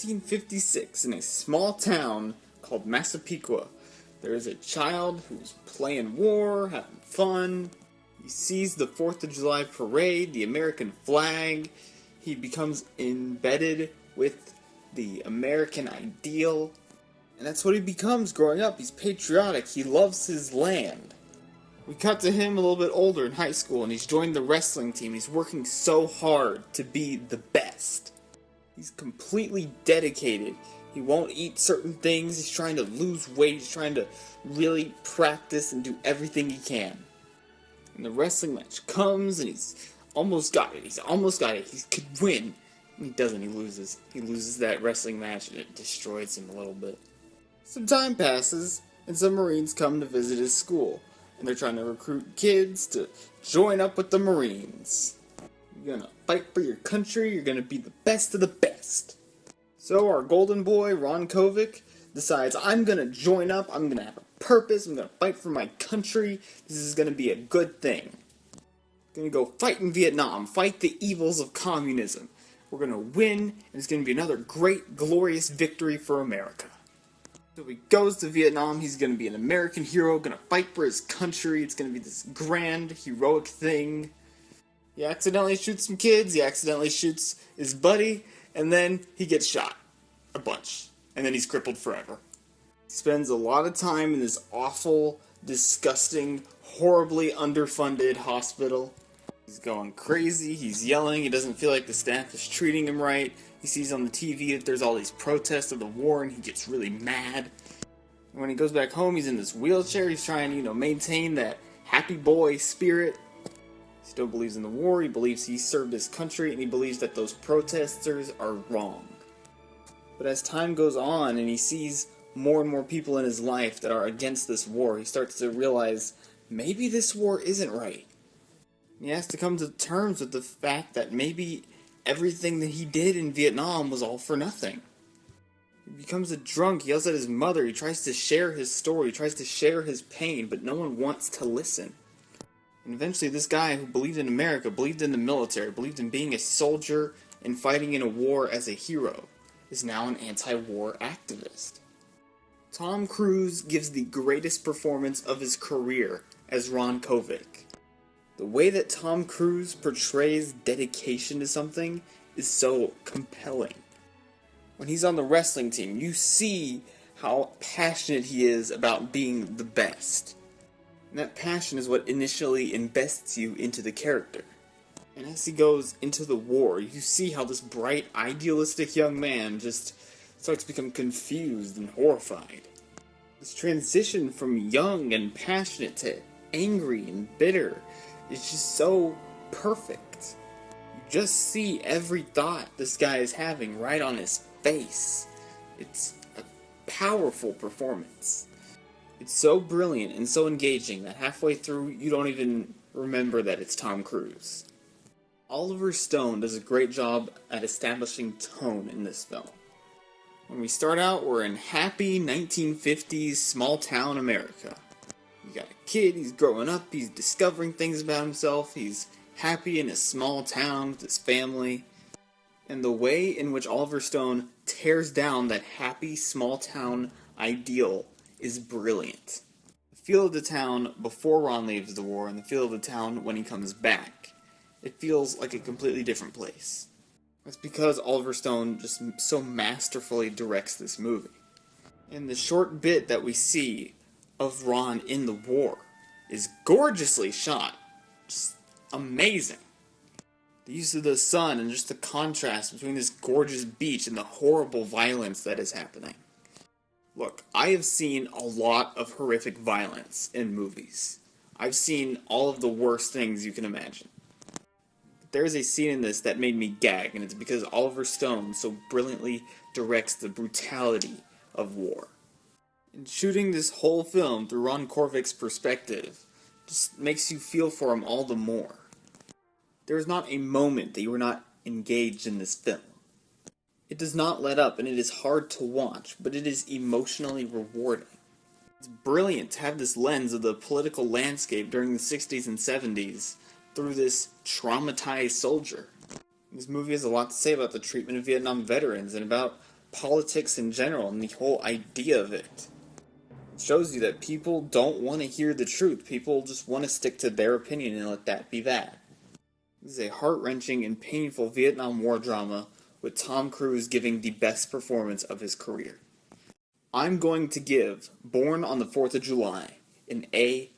1956, in a small town called Massapequa, there is a child who's playing war, having fun. He sees the 4th of July parade, the American flag. He becomes embedded with the American ideal. And that's what he becomes growing up. He's patriotic. He loves his land. We cut to him a little bit older in high school, and he's joined the wrestling team. He's working so hard to be the best. He's completely dedicated. He won't eat certain things. He's trying to lose weight. He's trying to really practice and do everything he can. And the wrestling match comes, and he's almost got it. He's almost got it. He could win. And he doesn't. He loses. He loses that wrestling match, and it destroys him a little bit. Some time passes, and some Marines come to visit his school. And they're trying to recruit kids to join up with the Marines. You're gonna fight for your country. You're gonna be the best of the best. So our golden boy, Ron Kovic, decides, I'm gonna join up. I'm gonna have a purpose. I'm gonna fight for my country. This is gonna be a good thing. I'm gonna go fight in Vietnam. Fight the evils of communism. We're gonna win, and it's gonna be another great, glorious victory for America. So he goes to Vietnam. He's going to be an American hero, going to fight for his country. It's going to be this grand, heroic thing. He accidentally shoots some kids. He accidentally shoots his buddy. And then he gets shot. A bunch. And then he's crippled forever. He spends a lot of time in this awful, disgusting, horribly underfunded hospital. He's going crazy. He's yelling. He doesn't feel like the staff is treating him right. He sees on the TV that there's all these protests of the war, and he gets really mad. And when he goes back home, he's in this wheelchair. He's trying to, maintain that happy boy spirit. He still believes in the war. He believes he served his country, and he believes that those protesters are wrong. But as time goes on, and he sees more and more people in his life that are against this war, he starts to realize, maybe this war isn't right. He has to come to terms with the fact that maybe everything that he did in Vietnam was all for nothing. He becomes a drunk, he yells at his mother, he tries to share his story, he tries to share his pain, but no one wants to listen. And eventually this guy who believed in America, believed in the military, believed in being a soldier and fighting in a war as a hero, is now an anti-war activist. Tom Cruise gives the greatest performance of his career as Ron Kovic. The way that Tom Cruise portrays dedication to something is so compelling. When he's on the wrestling team, you see how passionate he is about being the best. And that passion is what initially invests you into the character. And as he goes into the war, you see how this bright, idealistic young man just starts to become confused and horrified. This transition from young and passionate to angry and bitter is just so perfect. You just see every thought this guy is having right on his face. It's a powerful performance. It's so brilliant and so engaging that halfway through you don't even remember that it's Tom Cruise. Oliver Stone does a great job at establishing tone in this film. When we start out, we're in happy 1950s small town America. You got a kid, he's growing up, he's discovering things about himself, he's happy in his small town with his family. And the way in which Oliver Stone tears down that happy small town ideal is brilliant. The feel of the town before Ron leaves the war and the feel of the town when he comes back, it feels like a completely different place. That's because Oliver Stone just so masterfully directs this movie. And the short bit that we see of Ron in the war is gorgeously shot. Just amazing. The use of the sun and just the contrast between this gorgeous beach and the horrible violence that is happening. Look, I have seen a lot of horrific violence in movies. I've seen all of the worst things you can imagine. There's a scene in this that made me gag, and it's because Oliver Stone so brilliantly directs the brutality of war. And shooting this whole film through Ron Kovic's perspective just makes you feel for him all the more. There is not a moment that you are not engaged in this film. It does not let up, and it is hard to watch, but it is emotionally rewarding. It's brilliant to have this lens of the political landscape during the 60s and 70s through this traumatized soldier. This movie has a lot to say about the treatment of Vietnam veterans and about politics in general and the whole idea of it. It shows you that people don't want to hear the truth. People just want to stick to their opinion and let that be that. This is a heart-wrenching and painful Vietnam War drama with Tom Cruise giving the best performance of his career. I'm going to give Born on the 4th of July an A+.